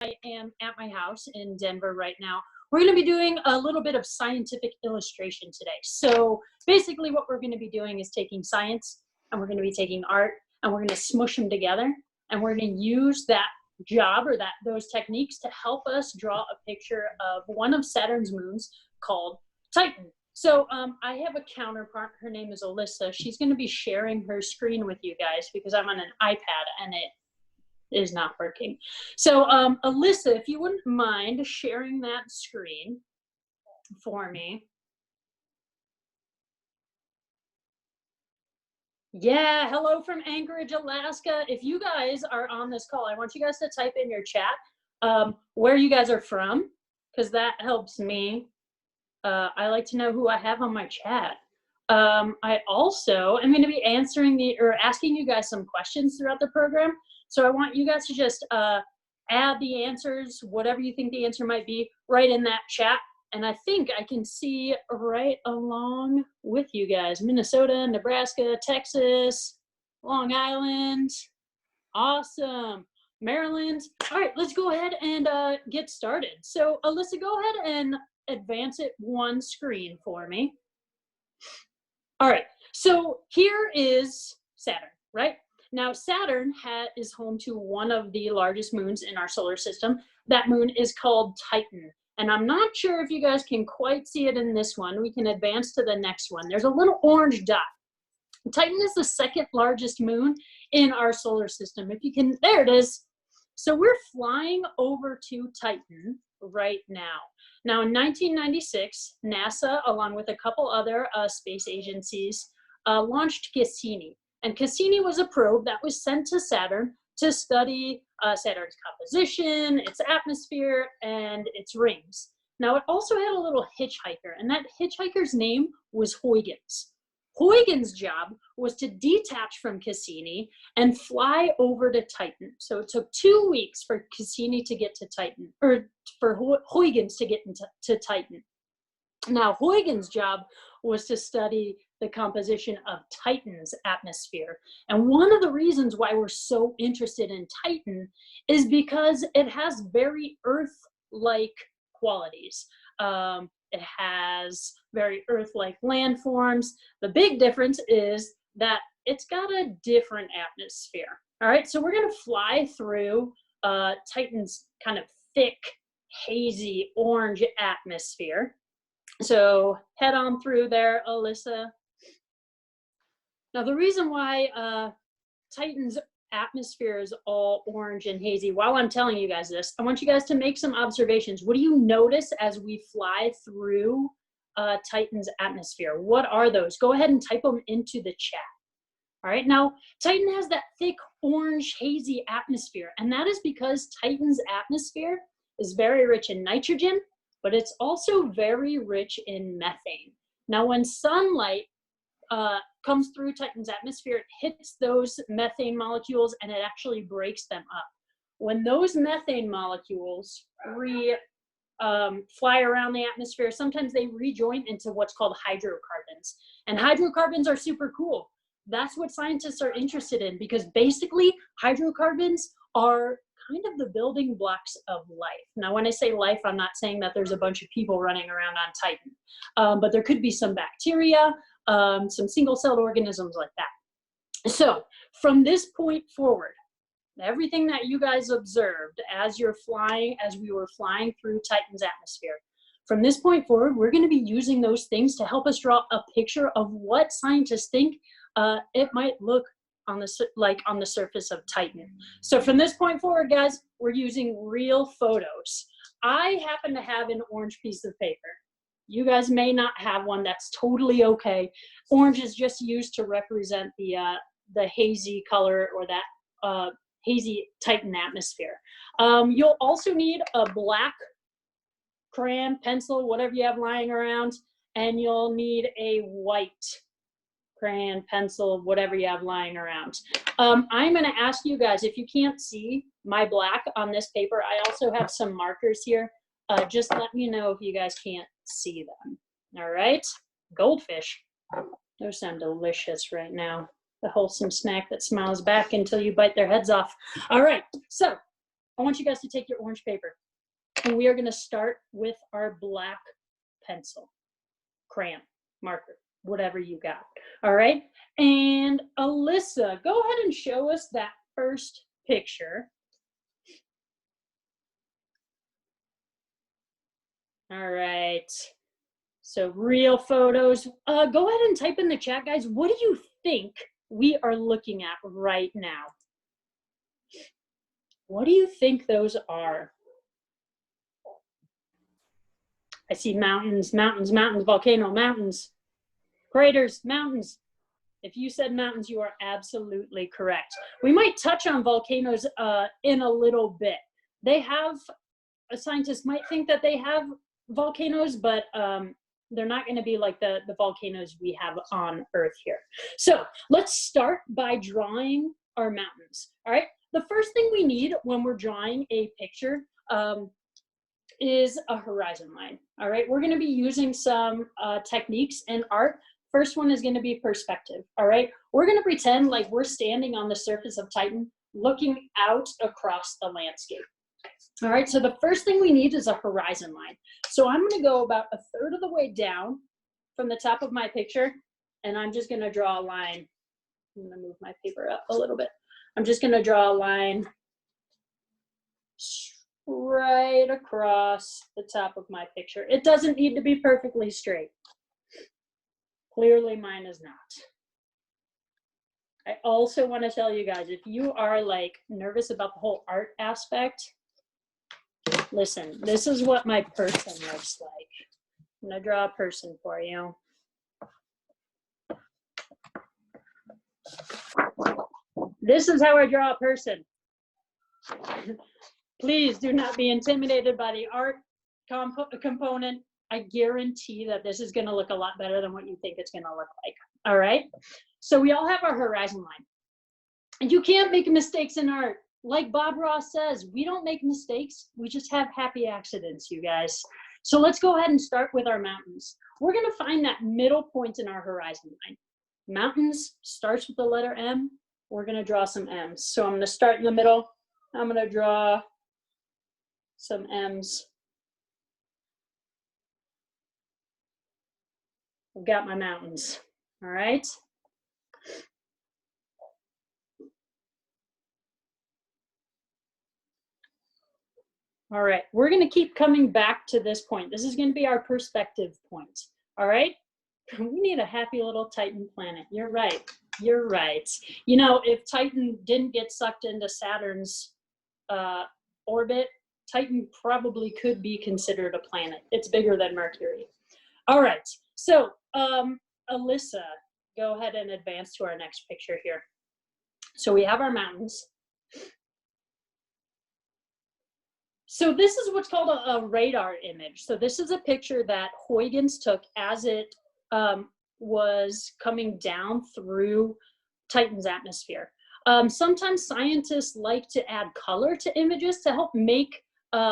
I am at my house in Denver right now. We're going to be doing a little bit of scientific illustration today. So basically what we're going to be doing is taking science and we're going to be taking art and we're going to smush them together, and we're going to use that job or those techniques to help us draw a picture of one of Saturn's moons called Titan. So I have a counterpart. Her name is Alyssa. She's going to be sharing her screen with you guys because I'm on an iPad and it is not working. So Alyssa, if you wouldn't mind sharing that screen for me. Yeah, hello from Anchorage, Alaska. If you guys are on this call, I want you guys to type in your chat where you guys are from, because that helps me. I like to know who I have on my chat. I also am going to be asking you guys some questions throughout the program. So I want you guys to just add the answers, whatever you think the answer might be, right in that chat. And I think I can see right along with you guys, Minnesota, Nebraska, Texas, Long Island. Awesome. Maryland. All right, let's go ahead and get started. So Alyssa, go ahead and advance it one screen for me. All right, so here is Saturn, right? Now Saturn is home to one of the largest moons in our solar system. That moon is called Titan. And I'm not sure if you guys can quite see it in this one. We can advance to the next one. There's a little orange dot. Titan is the second largest moon in our solar system. If you can, there it is. So we're flying over to Titan right now. Now in 1996, NASA, along with a couple other space agencies, launched Cassini. And Cassini was a probe that was sent to Saturn to study Saturn's composition, its atmosphere, and its rings. Now it also had a little hitchhiker, and that hitchhiker's name was Huygens. Huygens' job was to detach from Cassini and fly over to Titan. So it took 2 weeks for Cassini to get to Titan, or for Huygens to get to Titan. Now, Huygens' job was to study the composition of Titan's atmosphere. And one of the reasons why we're so interested in Titan is because it has very Earth-like qualities. It has very Earth-like landforms. The big difference is that it's got a different atmosphere. All right, so we're going to fly through Titan's kind of thick, hazy, orange atmosphere. So head on through there, Alyssa. Now, the reason why Titan's atmosphere is all orange and hazy, while I'm telling you guys this, I want you guys to make some observations. What do you notice as we fly through Titan's atmosphere? What are those? Go ahead and type them into the chat. All right, now Titan has that thick orange hazy atmosphere, and that is because Titan's atmosphere is very rich in nitrogen, but it's also very rich in methane. Now when sunlight comes through Titan's atmosphere, it hits those methane molecules and it actually breaks them up. When those methane molecules fly around the atmosphere, sometimes they rejoin into what's called hydrocarbons. And hydrocarbons are super cool. That's what scientists are interested in, because basically hydrocarbons are kind of the building blocks of life. Now, when I say life, I'm not saying that there's a bunch of people running around on Titan, but there could be some bacteria, some single-celled organisms like that. So from this point forward, everything that you guys observed as we were flying through Titan's atmosphere, from this point forward, we're going to be using those things to help us draw a picture of what scientists think it might look like on the surface of Titan. So from this point forward, guys, we're using real photos. I happen to have an orange piece of paper. You guys may not have one. That's totally okay. Orange is just used to represent the hazy color, or that hazy Titan atmosphere. You'll also need a black crayon, pencil, whatever you have lying around, and you'll need a white crayon, pencil, whatever you have lying around. I'm going to ask you guys, if you can't see my black on this paper, I also have some markers here. Just let me know if you guys can't see them. All right, goldfish. Those sound delicious right now. The wholesome snack that smiles back until you bite their heads off. All right, so I want you guys to take your orange paper, and we are going to start with our black pencil, crayon, marker, whatever you got. All right. And Alyssa, go ahead and show us that first picture. All right. So real photos. Go ahead and type in the chat, guys. What do you think we are looking at right now? What do you think those are? I see mountains, mountains, mountains, volcano, mountains, craters, mountains. If you said mountains, you are absolutely correct. We might touch on volcanoes in a little bit. They have, scientists might think that they have volcanoes, but they're not going to be like the volcanoes we have on Earth here. So let's start by drawing our mountains. All right. The first thing we need when we're drawing a picture is a horizon line. All right. We're going to be using some techniques in art. First one is going to be perspective. All right. We're going to pretend like we're standing on the surface of Titan looking out across the landscape. All right, so the first thing we need is a horizon line. So I'm going to go about a third of the way down from the top of my picture, and I'm just going to draw a line. I'm going to move my paper up a little bit. I'm just going to draw a line right across the top of my picture. It doesn't need to be perfectly straight. Clearly mine is not. I also want to tell you guys, if you are like nervous about the whole art aspect, listen, this is what my person looks like. I'm gonna draw a person for you. This is how I draw a person. Please do not be intimidated by the art component. I guarantee that this is gonna look a lot better than what you think it's gonna look like. All right, so we all have our horizon line. And you can't make mistakes in art. Like Bob Ross says, we don't make mistakes, we just have happy accidents, you guys. So let's go ahead and start with our mountains. We're gonna find that middle point in our horizon line. Mountains starts with the letter M. We're gonna draw some M's. So I'm gonna start in the middle. I'm gonna draw some M's. I've got my mountains, all right? All right, we're gonna keep coming back to this point. This is gonna be our perspective point, all right? We need a happy little Titan planet. You're right, you're right. You know, if Titan didn't get sucked into Saturn's orbit, Titan probably could be considered a planet. It's bigger than Mercury. All right, so Alyssa, go ahead and advance to our next picture here. So we have our mountains. So this is what's called a radar image. So this is a picture that Huygens took as it was coming down through Titan's atmosphere. Sometimes scientists like to add color to images to help make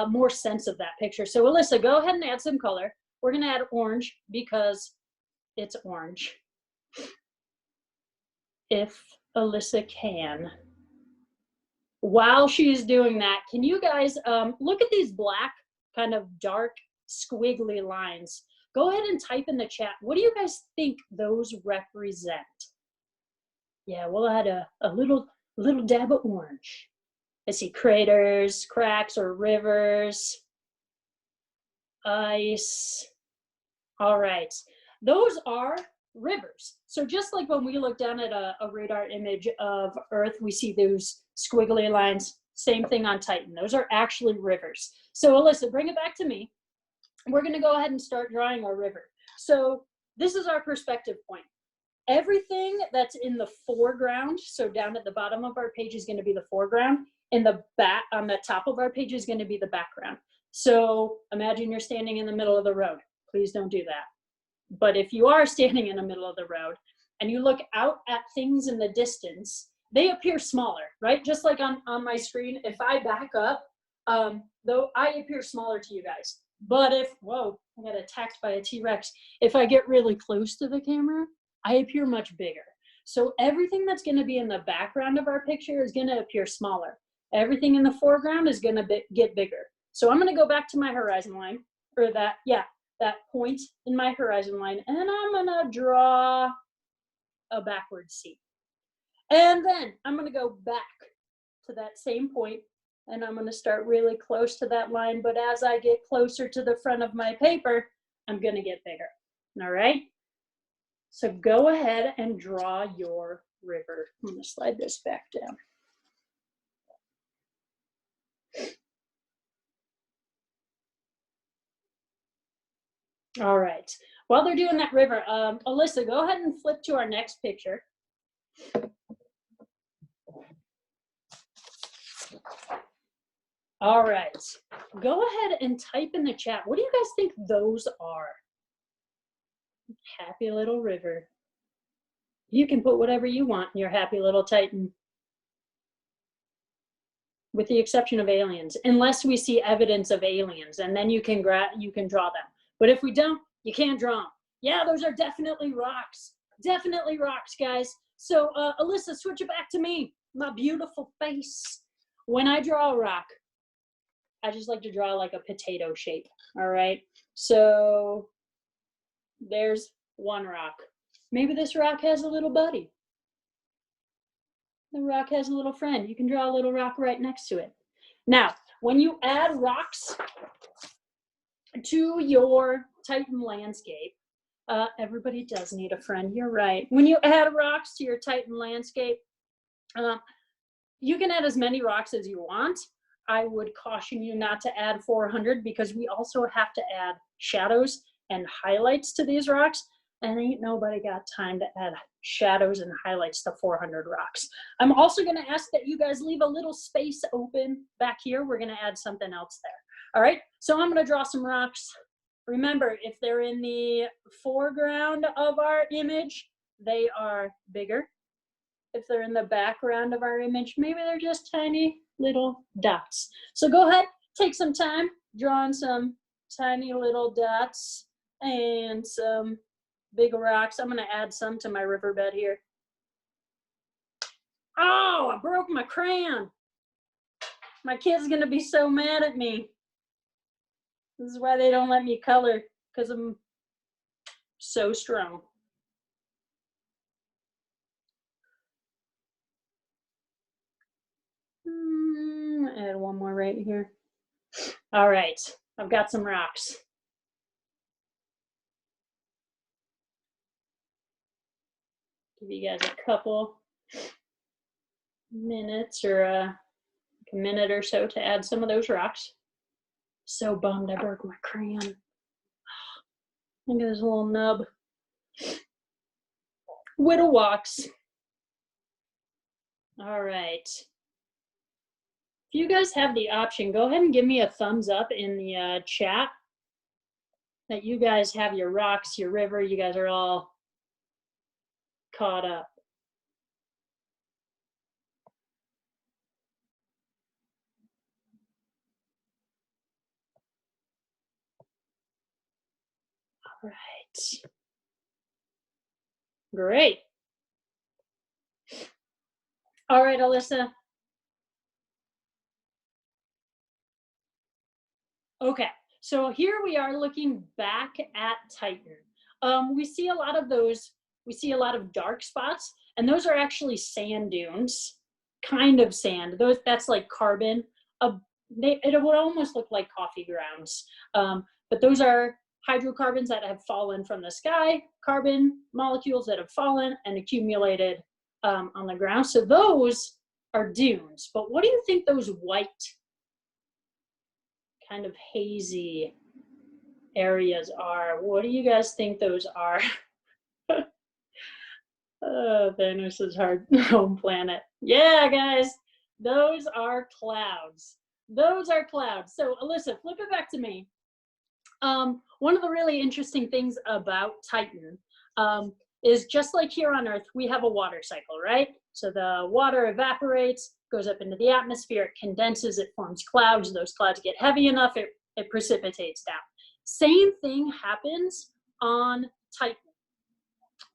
more sense of that picture. So Alyssa, go ahead and add some color. We're gonna add orange because it's orange. If Alyssa can. While she's doing that, can you guys look at these black kind of dark squiggly lines? Go ahead and type in the chat. What do you guys think those represent? Yeah, we'll add a little dab of orange. I see craters, cracks, or rivers, ice. All right, those are rivers. So just like when we look down at a radar image of Earth, we see those squiggly lines, same thing on Titan. Those are actually rivers. So Alyssa, bring it back to me. We're gonna go ahead and start drawing our river. So this is our perspective point. Everything that's in the foreground, so down at the bottom of our page is gonna be the foreground, and the back on the top of our page is gonna be the background. So imagine you're standing in the middle of the road. Please don't do that. But if you are standing in the middle of the road and you look out at things in the distance, they appear smaller, right? Just like on my screen, if I back up, though I appear smaller to you guys. But if, whoa, I got attacked by a T-Rex. If I get really close to the camera, I appear much bigger. So everything that's gonna be in the background of our picture is gonna appear smaller. Everything in the foreground is gonna get bigger. So I'm gonna go back to my horizon line, or that point in my horizon line, and I'm gonna draw a backward C. And then I'm gonna go back to that same point, and I'm gonna start really close to that line, but as I get closer to the front of my paper, I'm gonna get bigger, all right? So go ahead and draw your river. I'm gonna slide this back down. All right, while they're doing that river, Alyssa, go ahead and flip to our next picture. All right, go ahead and type in the chat. What do you guys think those are? Happy little river. You can put whatever you want in your happy little Titan, with the exception of aliens, unless we see evidence of aliens, and then you can draw them. But if we don't, you can't draw them. Yeah, those are definitely rocks. Definitely rocks, guys. So Alyssa, switch it back to me. My beautiful face. When I draw a rock, I just like to draw like a potato shape, all right? So there's one rock. Maybe this rock has a little buddy. The rock has a little friend. You can draw a little rock right next to it. Now, when you add rocks to your Titan landscape, everybody does need a friend, you're right. When you add rocks to your Titan landscape, you can add as many rocks as you want. I would caution you not to add 400 because we also have to add shadows and highlights to these rocks, and ain't nobody got time to add shadows and highlights to 400 rocks. I'm also gonna ask that you guys leave a little space open back here. We're gonna add something else there. All right, so I'm gonna draw some rocks. Remember, if they're in the foreground of our image, they are bigger. If they're in the background of our image, maybe they're just tiny little dots. So go ahead, take some time drawing some tiny little dots and some big rocks. I'm gonna add some to my riverbed here. Oh, I broke my crayon. My kid's gonna be so mad at me. This is why they don't let me color, because I'm so strong. Add one more right here. All right, I've got some rocks. Give you guys a couple minutes or a minute or so to add some of those rocks. So bummed I broke my crayon. Look at this little nub. Widow walks. All right. If you guys have the option, go ahead and give me a thumbs up in the chat that you guys have your rocks, your river, you guys are all caught up. All right. Great. All right, Alyssa. Okay, so here we are looking back at Titan. We see a lot of those, we see a lot of dark spots, and those are actually sand dunes, kind of sand. That's like carbon. It would almost look like coffee grounds, but those are hydrocarbons that have fallen from the sky, carbon molecules that have fallen and accumulated on the ground. So those are dunes. But what do you think those white, kind of hazy areas are? What do you guys think those are? Thanos' home planet. Yeah, guys, those are clouds. Those are clouds. So Alyssa, flip it back to me. One of the really interesting things about Titan is just like here on Earth, we have a water cycle, right? So the water evaporates, goes up into the atmosphere, it condenses, it forms clouds. Those clouds get heavy enough, it precipitates down. Same thing happens on Titan,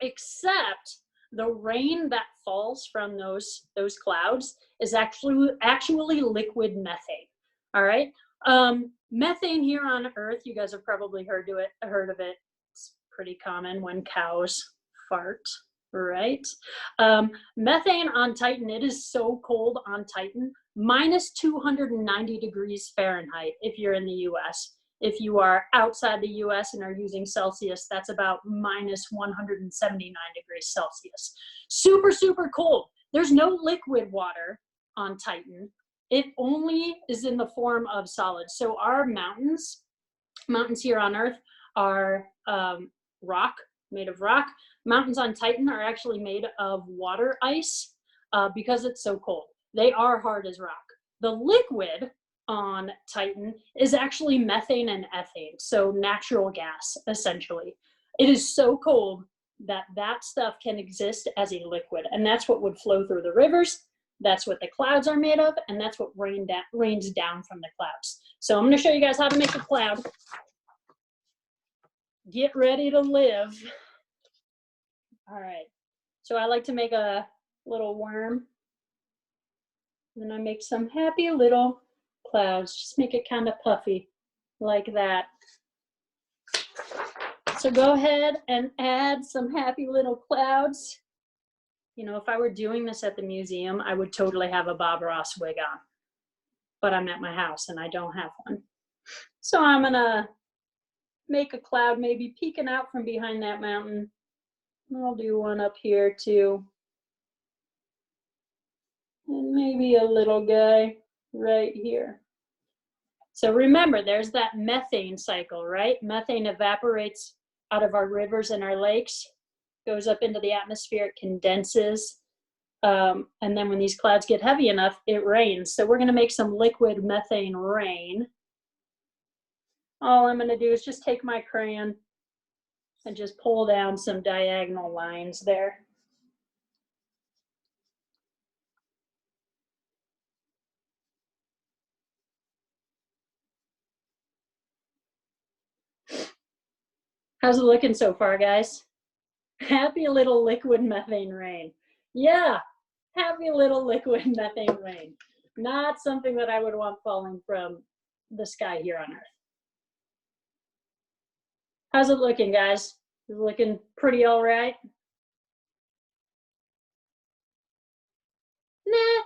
except the rain that falls from those clouds is actually liquid methane. All right. Methane here on Earth, you guys have probably heard of it. It's pretty common when cows fart, right? Methane on Titan, it is so cold on Titan, minus 290 degrees Fahrenheit if you're in the US. If you are outside the US and are using Celsius, that's about minus 179 degrees Celsius. Super, super cold. There's no liquid water on Titan. It only is in the form of solids. So our mountains here on Earth are rock, made of rock. Mountains on Titan are actually made of water ice because it's so cold. They are hard as rock. The liquid on Titan is actually methane and ethane, so natural gas, essentially. It is so cold that that stuff can exist as a liquid, and that's what would flow through the rivers. That's what the clouds are made of, and that's what rains down from the clouds. So I'm going to show you guys how to make a cloud. Get ready to live. All right. So I like to make a little worm. And then I make some happy little clouds. Just make it kind of puffy like that. So go ahead and add some happy little clouds. You know, if I were doing this at the museum, I would totally have a Bob Ross wig on. But I'm at my house and I don't have one. So I'm gonna make a cloud maybe peeking out from behind that mountain. I'll do one up here too. And maybe a little guy right here. So remember, there's that methane cycle, right? Methane evaporates out of our rivers and our lakes, goes up into the atmosphere, it condenses. And then when these clouds get heavy enough, it rains. So we're gonna make some liquid methane rain. All I'm gonna do is just take my crayon and just pull down some diagonal lines there. How's it looking so far, guys? Happy little liquid methane rain. Yeah, happy little liquid methane rain. Not something that I would want falling from the sky here on Earth. How's it looking, guys? Is it looking pretty all right? Nah,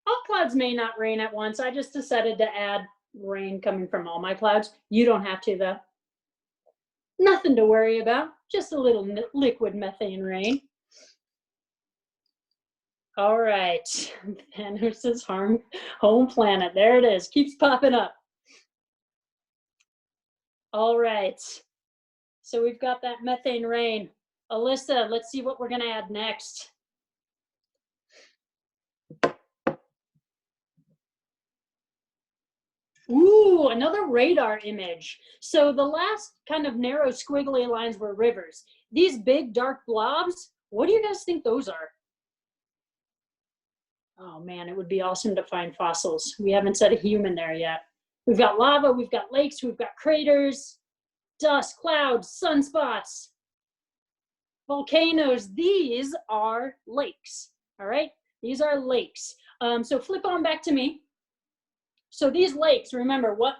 all clouds may not rain at once. I just decided to add rain coming from all my clouds. You don't have to, though. Nothing to worry about, just a little liquid methane rain. All right, Thanos' home planet. There it is, keeps popping up. All right, so we've got that methane rain. Alyssa, let's see what we're gonna add next. Ooh, another radar image. So the last kind of narrow squiggly lines were rivers. These big dark blobs, what do you guys think those are? Oh man, it would be awesome to find fossils. We haven't set a human there yet. We've got lava, we've got lakes, we've got craters, dust, clouds, sunspots, volcanoes. These are lakes, all right? These are lakes. So flip on back to me. So these lakes, remember what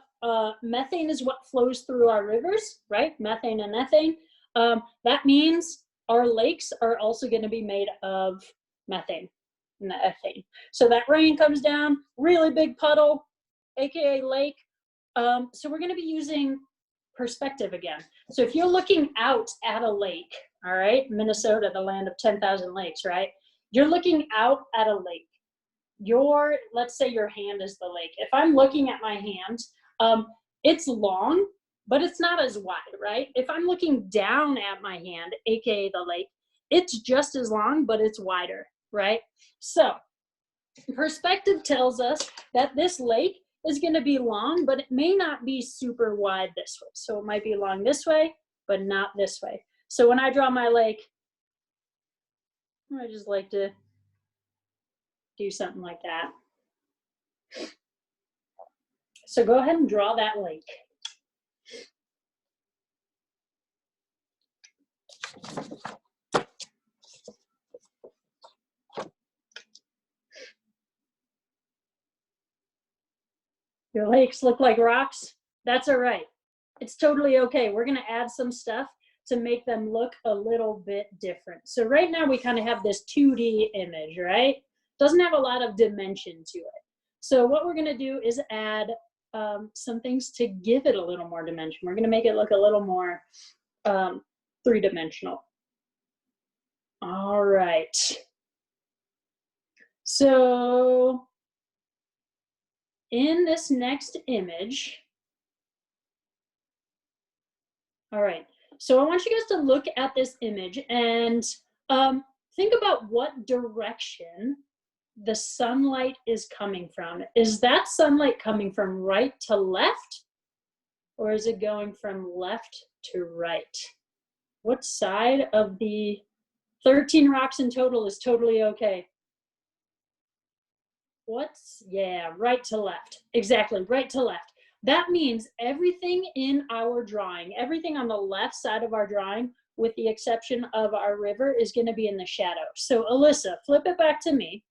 methane is what flows through our rivers, right? Methane and ethane. That means our lakes are also going to be made of methane and the ethane. So that rain comes down, really big puddle, aka lake. So we're going to be using perspective again. So if you're looking out at a lake, all right, Minnesota, the land of 10,000 lakes, right? You're looking out at a lake. Let's say your hand is the lake. If I'm looking at my hand, it's long, but it's not as wide, right? If I'm looking down at my hand, aka the lake, it's just as long, but it's wider, right? So perspective tells us that this lake is going to be long, but it may not be super wide this way. So it might be long this way, but not this way. So when I draw my lake, I just like to do something like that. So go ahead and draw that lake. Your lakes look like rocks? That's all right. It's totally okay. We're gonna add some stuff to make them look a little bit different. So right now we kind of have this 2D image, right? Doesn't have a lot of dimension to it. So what we're gonna do is add some things to give it a little more dimension. We're gonna make it look a little more three-dimensional. All right. So in this next image, all right, so I want you guys to look at this image and think about what direction the sunlight is coming from. Is that sunlight coming from right to left, or is it going from left to right? What side of the 13 rocks in total is totally okay? Yeah, right to left. Exactly, right to left. That means everything in our drawing, everything on the left side of our drawing, with the exception of our river, is going to be in the shadow. So Alyssa, flip it back to me.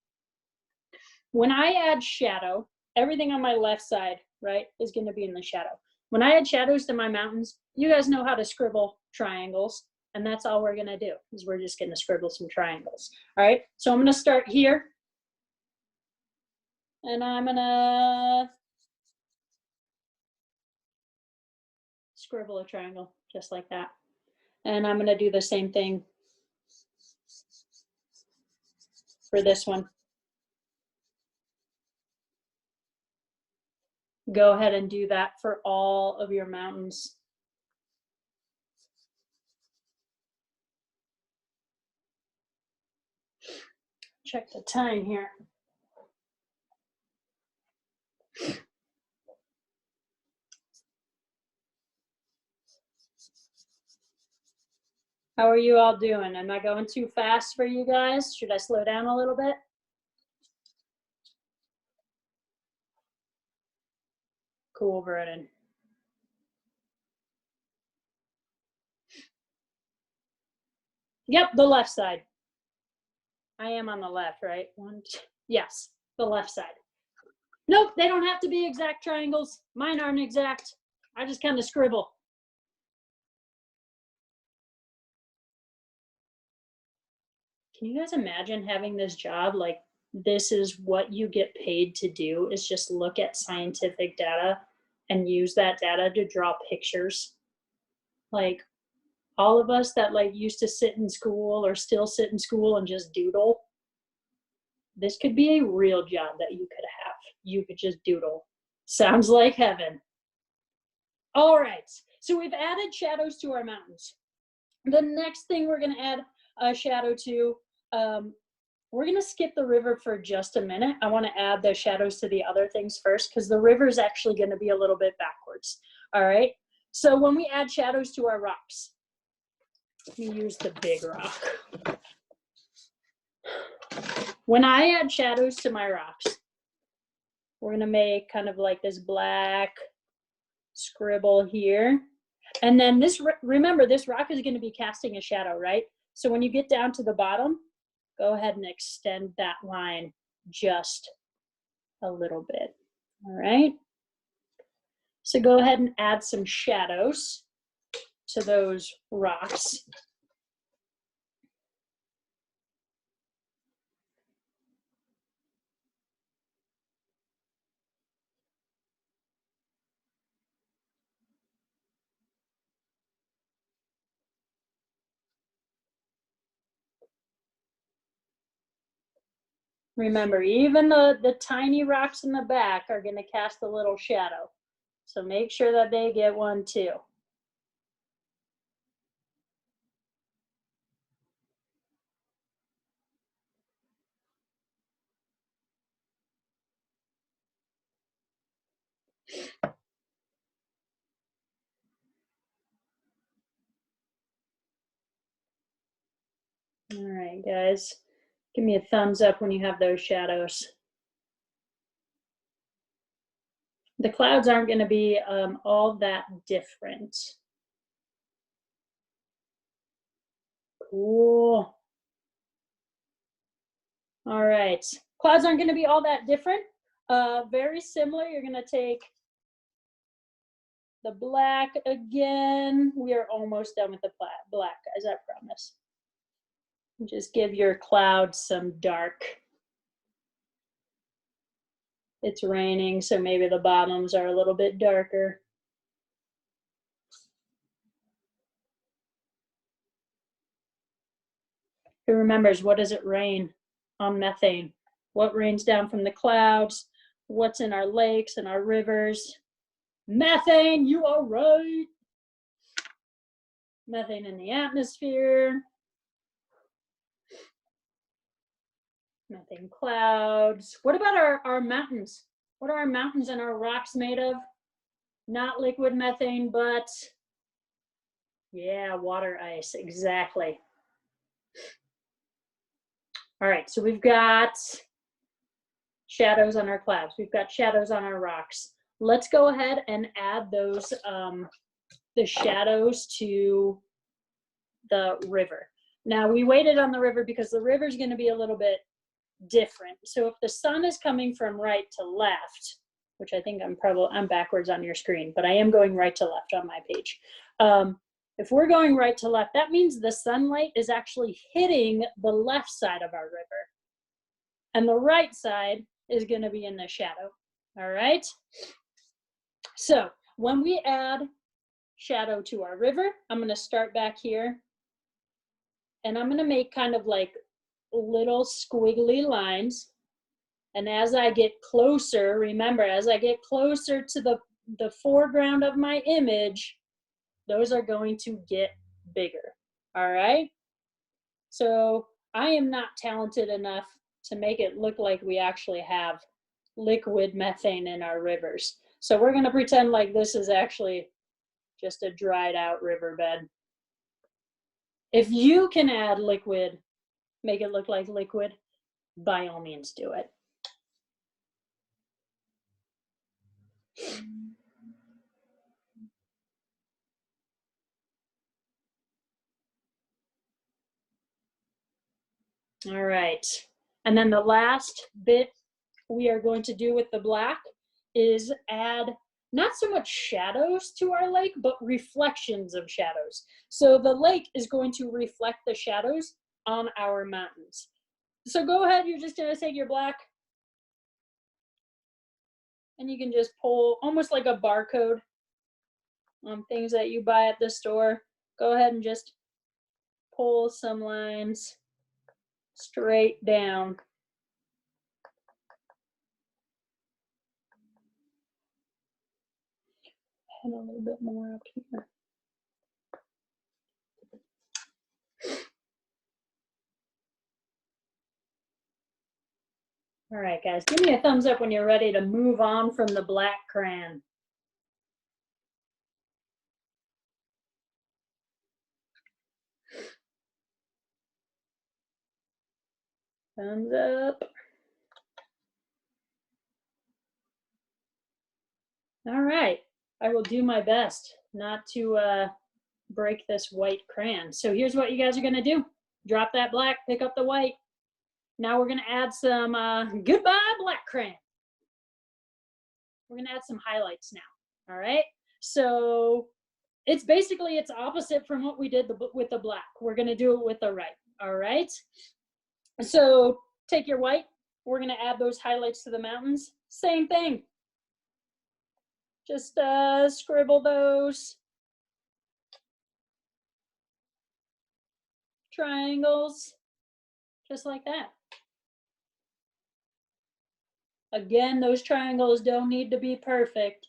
When I add shadow, everything on my left side, right, is going to be in the shadow. When I add shadows to my mountains, you guys know how to scribble triangles, and that's all we're going to do, is we're just going to scribble some triangles. All right, so I'm going to start here. And I'm gonna scribble a triangle just like that. And I'm gonna do the same thing for this one. Go ahead and do that for all of your mountains. Check the time here. How are you all doing? Am I going too fast for you guys? Should I slow down a little bit? Cool, Vernon. Yep, the left side. I am on the left, right? Yes, the left side. Nope, they don't have to be exact triangles. Mine aren't exact. I just kind of scribble. Can you guys imagine having this job? Like, this is what you get paid to do, is just look at scientific data and use that data to draw pictures. Like, all of us that like used to sit in school or still sit in school and just doodle, this could be a real job that you could have. You could just doodle. Sounds like heaven. All right, so we've added shadows to our mountains. The next thing we're gonna add a shadow to, we're gonna skip the river for just a minute. I wanna add the shadows to the other things first, because the river is actually gonna be a little bit backwards. All right, so when we add shadows to our rocks, let me use the big rock. When I add shadows to my rocks, we're gonna make kind of like this black scribble here. And then this, remember, this rock is gonna be casting a shadow, right? So when you get down to the bottom, go ahead and extend that line just a little bit, all right? So go ahead and add some shadows to those rocks. Remember, even the tiny rocks in the back are gonna cast a little shadow. So make sure that they get one too. All right, guys, give me a thumbs up when you have those shadows. The clouds aren't gonna be all that different. Cool. All right, clouds aren't gonna be all that different. Very similar. You're going to take the black again. We are almost done with the black, guys, I promise. Just give your clouds some dark. It's raining, so maybe the bottoms are a little bit darker. Who remembers, what does it rain on methane? What rains down from the clouds? What's in our lakes and our rivers? Methane, you are right. Methane in the atmosphere. Methane clouds. What about our mountains? What are our mountains and our rocks made of? Not liquid methane, but yeah, water ice, exactly. All right, so we've got shadows on our clouds. We've got shadows on our rocks. Let's go ahead and add those, the shadows to the river. Now we waited on the river because the river is going to be a little bit different. So if the sun is coming from right to left, which I think I'm backwards on your screen, but I am going right to left on my page. If we're going right to left, that means the sunlight is actually hitting the left side of our river. And the right side is going to be in the shadow. All right? So when we add shadow to our river, I'm going to start back here. And I'm going to make kind of like little squiggly lines. And as I get closer, remember, as I get closer to the foreground of my image, those are going to get bigger. All right? So I am not talented enough to make it look like we actually have liquid methane in our rivers. So we're going to pretend like this is actually just a dried out riverbed. If you can add liquid, make it look like liquid, by all means do it. All right. And then the last bit we are going to do with the black is add not so much shadows to our lake, but reflections of shadows. So the lake is going to reflect the shadows on our mountains. So go ahead, you're just gonna take your black and you can just pull almost like a barcode on things that you buy at the store. Go ahead and just pull some lines straight down. And a little bit more up here. All right, guys, give me a thumbs up when you're ready to move on from the black crayon. Thumbs up. All right, I will do my best not to break this white crayon. So here's what you guys are gonna do. Drop that black, pick up the white. Now we're gonna add some goodbye black crayon. We're gonna add some highlights now, all right? So it's basically, it's opposite from what we did with the black. We're gonna do it with the right, all right? So take your white, we're gonna add those highlights to the mountains. Same thing. Just scribble those triangles, just like that. Again, those triangles don't need to be perfect.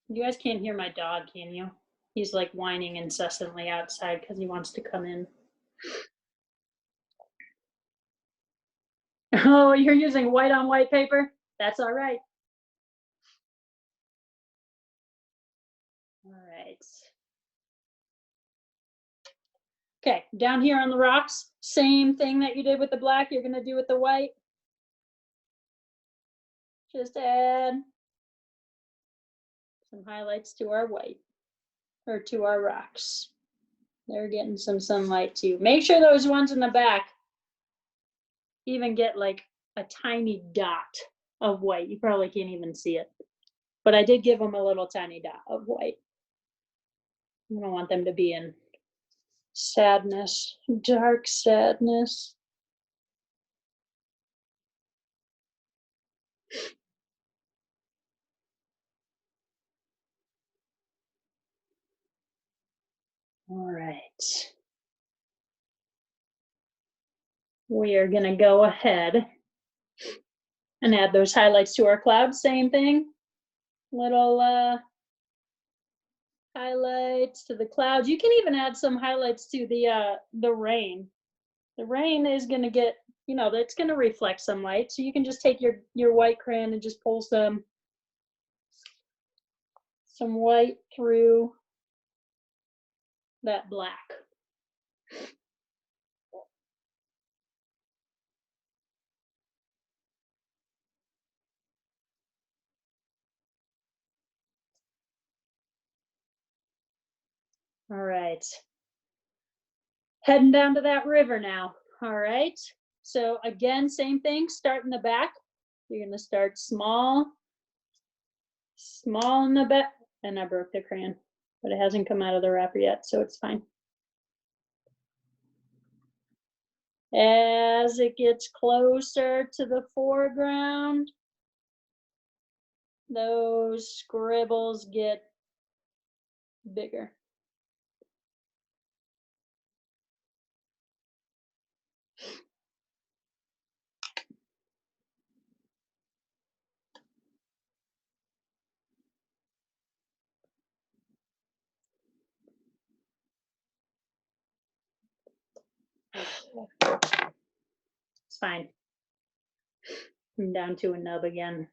You guys can't hear my dog, can you? He's like whining incessantly outside because he wants to come in. Oh, you're using white on white paper? That's all right. All right. Okay, down here on the rocks, same thing that you did with the black, you're gonna do with the white. Just add Some highlights to our white, or to our rocks. They're getting some sunlight too. Make sure those ones in the back even get like a tiny dot of white. You probably can't even see it. But I did give them a little tiny dot of white. I don't want them to be in sadness, dark sadness. All right. We are going to go ahead and add those highlights to our cloud. Same thing. Little highlights to the clouds. You can even add some highlights to the rain. The rain is going to get, you know, that's going to reflect some light. So you can just take your white crayon and just pull some white through that black. All right. Heading down to that river now. All right. So again, same thing, start in the back. You're going to start small in the back. And I broke the crayon, but it hasn't come out of the wrapper yet, so it's fine. As it gets closer to the foreground, those scribbles get bigger. It's fine. I'm down to a nub again.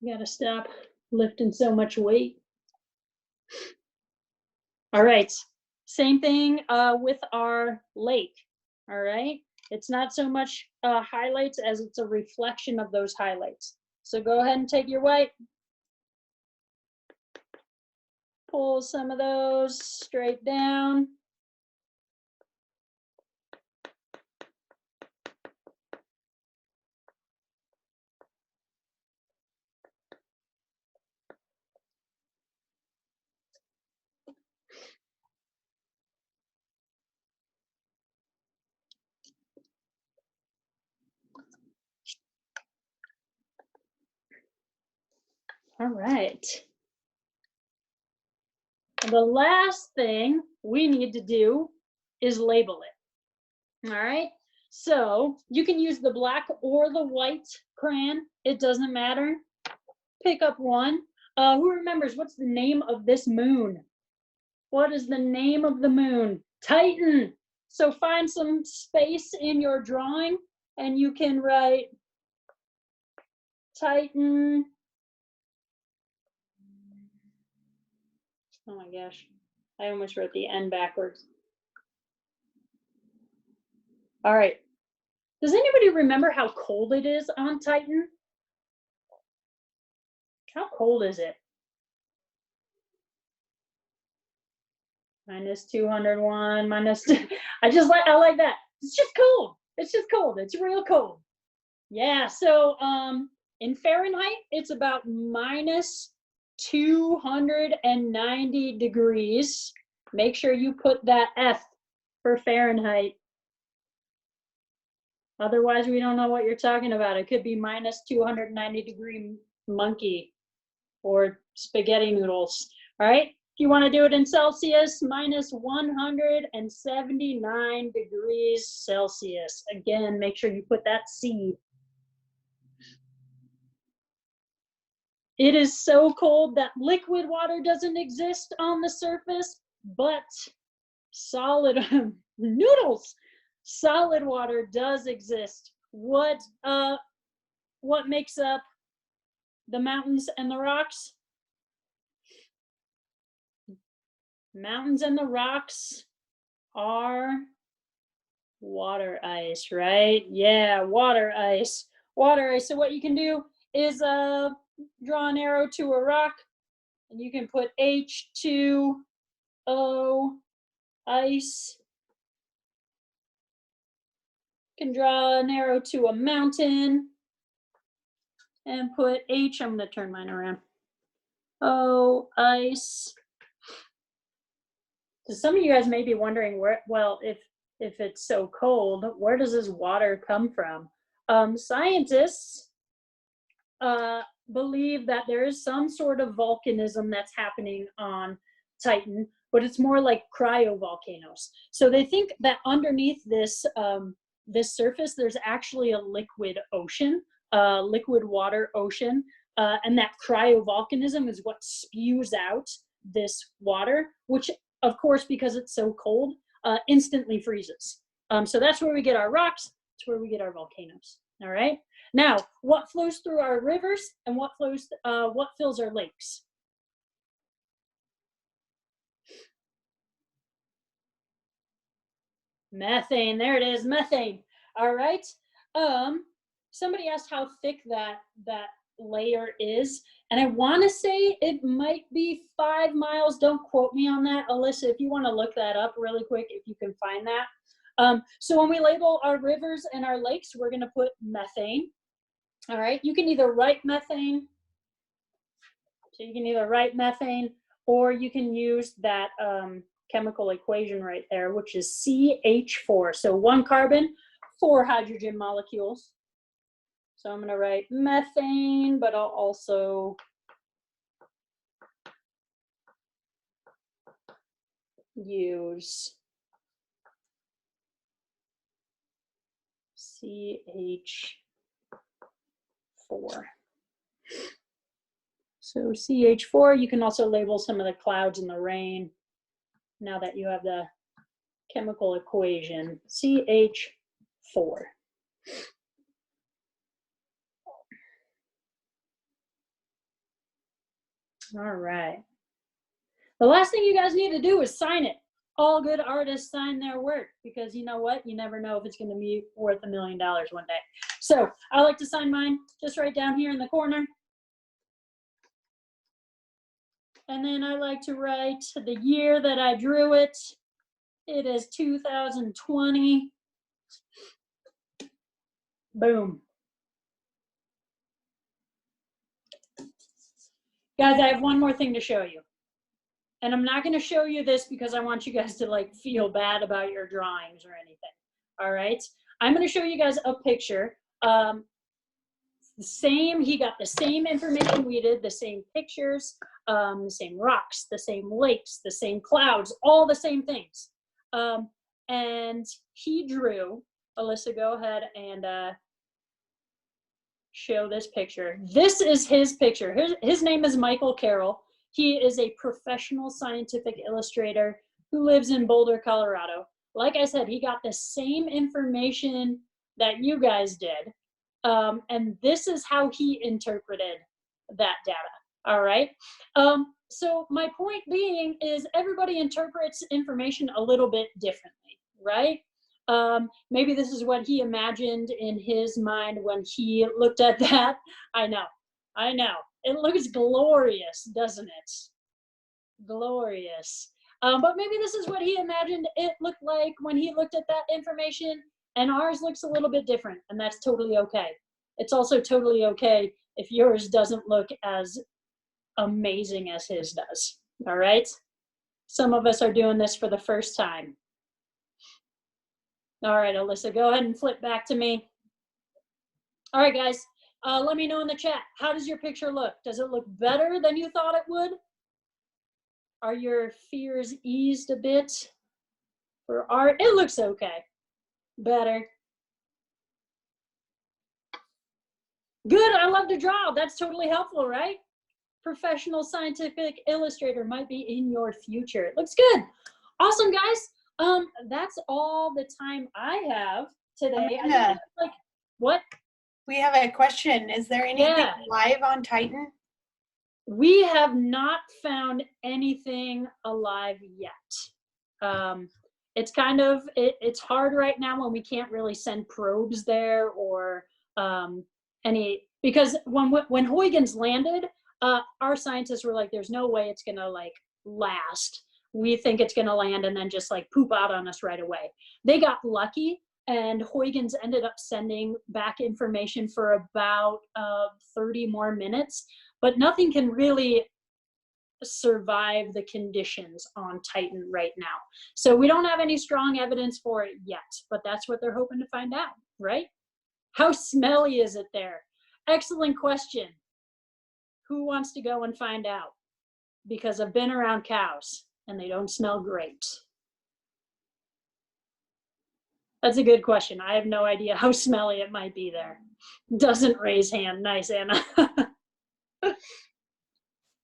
You gotta stop lifting so much weight. All right, same thing with our lake. All right, it's not so much highlights as it's a reflection of those highlights. So go ahead and take your white, pull some of those straight down. All right. And the last thing we need to do is label it. All right. So you can use the black or the white crayon. It doesn't matter. Pick up one. Who remembers what's the name of this moon? What is the name of the moon? Titan. So find some space in your drawing and you can write Titan. Oh my gosh, I almost wrote the N backwards. All right. Does anybody remember how cold it is on Titan? How cold is it? Minus 201, minus, I like that. It's just cold. It's just cold. It's real cold. Yeah, so in Fahrenheit, it's about minus 290 degrees. Make sure you put that F for Fahrenheit. Otherwise, we don't know what you're talking about. It could be minus 290 degree monkey or spaghetti noodles. All right. If you want to do it in Celsius, minus 179 degrees Celsius. Again, make sure you put that C. It is so cold that liquid water doesn't exist on the surface, but solid noodles, solid water does exist. What makes up the mountains and the rocks? Mountains and the rocks are water ice, right? Yeah, water ice. Water ice. So what you can do is draw an arrow to a rock, and you can put H2O ice. You can draw an arrow to a mountain and put H. I'm going to turn mine around. O ice. So some of you guys may be wondering where, well, if it's so cold, where does this water come from? Scientists believe that there is some sort of volcanism that's happening on Titan, but it's more like cryovolcanoes. So they think that underneath this this surface, there's actually a liquid ocean, liquid water ocean, and that cryovolcanism is what spews out this water, which of course, because it's so cold, instantly freezes. So that's where we get our rocks. That's where we get our volcanoes. All right. Now, what flows through our rivers and what fills our lakes? Methane. There it is, methane. All right. Somebody asked how thick that layer is, and I want to say it might be 5 miles. Don't quote me on that, Alyssa. If you want to look that up really quick, if you can find that. So when we label our rivers and our lakes, we're going to put methane. All right. You can either write methane. So you can either write methane, or you can use that chemical equation right there, which is CH4. So 1 carbon, 4 hydrogen molecules. So I'm going to write methane, but I'll also use CH4. So CH4, you can also label some of the clouds and the rain now that you have the chemical equation, CH4. All right. The last thing you guys need to do is sign it. All good artists sign their work, because you know what? You never know if it's going to be worth $1 million one day. So I like to sign mine just right down here in the corner. And then I like to write the year that I drew it. It is 2020. Boom. Guys, I have one more thing to show you. And I'm not going to show you this because I want you guys to like feel bad about your drawings or anything. All right. I'm going to show you guys a picture. He got the same information we did, the same pictures, the same rocks, the same lakes, the same clouds, all the same things. And he drew, Alyssa, go ahead and show this picture. This is his picture. His name is Michael Carroll. He is a professional scientific illustrator who lives in Boulder, Colorado. Like I said, he got the same information that you guys did. And this is how he interpreted that data. All right. So my point being is everybody interprets information a little bit differently, right? Maybe this is what he imagined in his mind when he looked at that. I know. It looks glorious, doesn't it? Glorious. But maybe this is what he imagined it looked like when he looked at that information, and ours looks a little bit different, and that's totally okay. It's also totally okay if yours doesn't look as amazing as his does. All right? Some of us are doing this for the first time. All right, Alyssa, go ahead and flip back to me. All right, guys, let me know in the chat. How does your picture look? Does it look better than you thought it would? Are your fears eased a bit? For art, it looks okay. Better. Good, I love to draw. That's totally helpful, right? Professional scientific illustrator might be in your future. It looks good. Awesome, guys. That's all the time I have today. Yeah. Like, what? We have a question. Is there anything live on Titan? We have not found anything alive yet. It's kind of it's hard right now when we can't really send probes there or any, because when Huygens landed, our scientists were like, "There's no way it's gonna like last. We think it's gonna land and then just like poop out on us right away." They got lucky, and Huygens ended up sending back information for about 30 more minutes, but nothing can really survive the conditions on Titan right now. So we don't have any strong evidence for it yet, but that's what they're hoping to find out, right? How smelly is it there? Excellent question. Who wants to go and find out? Because I've been around cows and they don't smell great. That's a good question. I have no idea how smelly it might be there. Doesn't raise hand. Nice, Anna.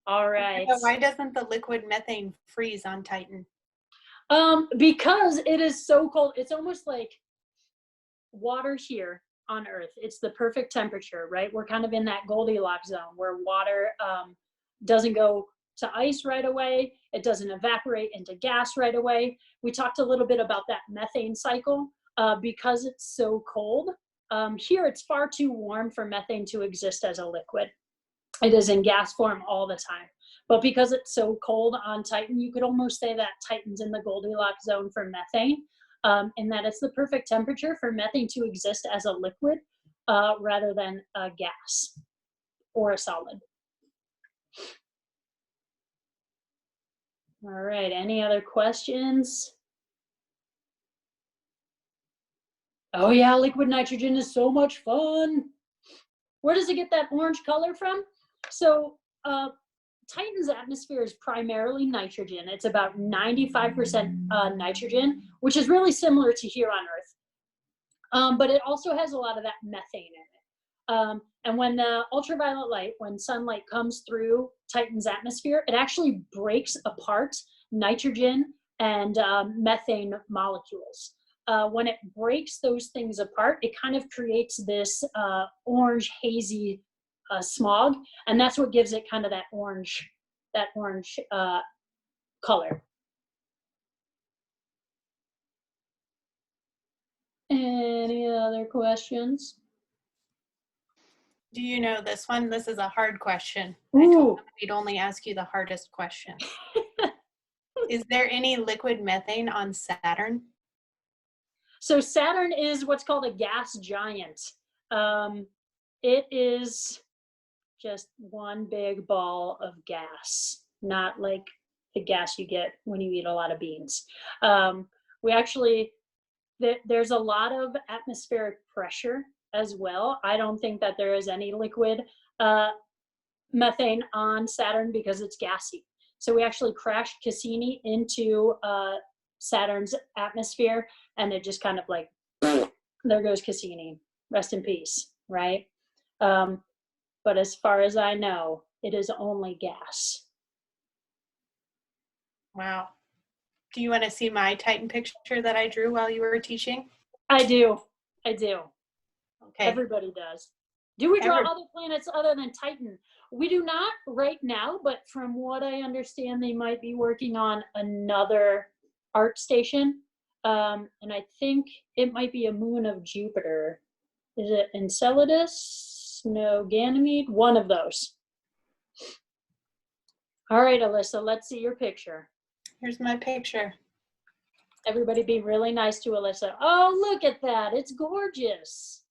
All right. So why doesn't the liquid methane freeze on Titan? Because it is so cold. It's almost like water here on Earth. It's the perfect temperature, right? We're kind of in that Goldilocks zone where water doesn't go to ice right away. It doesn't evaporate into gas right away. We talked a little bit about that methane cycle. Because it's so cold, here it's far too warm for methane to exist as a liquid. It is in gas form all the time. But because it's so cold on Titan, you could almost say that Titan's in the Goldilocks zone for methane, in that it's the perfect temperature for methane to exist as a liquid rather than a gas or a solid. All right, any other questions? Oh yeah, liquid nitrogen is so much fun. Where does it get that orange color from? So Titan's atmosphere is primarily nitrogen. It's about 95% nitrogen, which is really similar to here on Earth. But it also has a lot of that methane in it. And when the ultraviolet light, when sunlight comes through Titan's atmosphere, it actually breaks apart nitrogen and methane molecules. When it breaks those things apart, it kind of creates this orange hazy smog, and that's what gives it kind of that orange color. Any other questions? Do you know this one? This is a hard question. Ooh. I told them we'd only ask you the hardest question. Is there any liquid methane on Saturn? So Saturn is what's called a gas giant. It is just one big ball of gas, not like the gas you get when you eat a lot of beans. We actually, there's a lot of atmospheric pressure as well. I don't think that there is any liquid methane on Saturn because it's gassy. So we actually crashed Cassini into Saturn's atmosphere, and it just kind of like, there goes Cassini, rest in peace, right? But as far as I know, it is only gas. Wow. Do you want to see my Titan picture that I drew while you were teaching? I do. Okay. Everybody does. Do we draw other planets other than Titan? We do not right now, but from what I understand, they might be working on another art station. And I think it might be a moon of Jupiter. Is it Enceladus? No, Ganymede? One of those. All right, Alyssa, let's see your picture. Here's my picture. Everybody be really nice to Alyssa. Oh, look at that. It's gorgeous.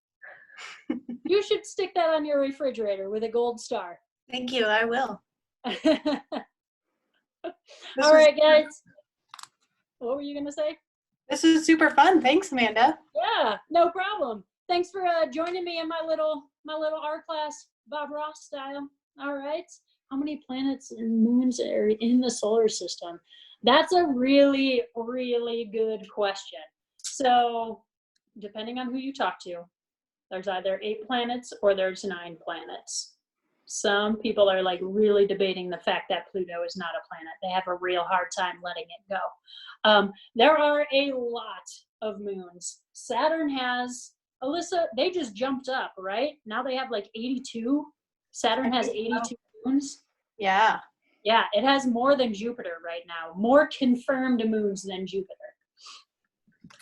You should stick that on your refrigerator with a gold star. Thank you, I will. All right, guys. What were you going to say? This is super fun. Thanks, Amanda. Yeah, no problem. Thanks for joining me in my little art class, Bob Ross style. All right. How many planets and moons are in the solar system? That's a really, really good question. So depending on who you talk to, there's either 8 planets or there's 9 planets. Some people are like really debating the fact that Pluto is not a planet. They have a real hard time letting it go. There are a lot of moons. Saturn has, Alyssa, they just jumped up, right? Now they have like 82. Saturn has 82 moons. Yeah. Yeah, it has more than Jupiter right now. More confirmed moons than Jupiter.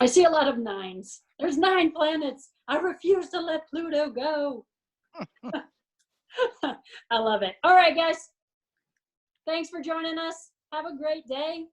I see a lot of 9s. There's 9 planets. I refuse to let Pluto go. I love it. All right, guys. Thanks for joining us. Have a great day.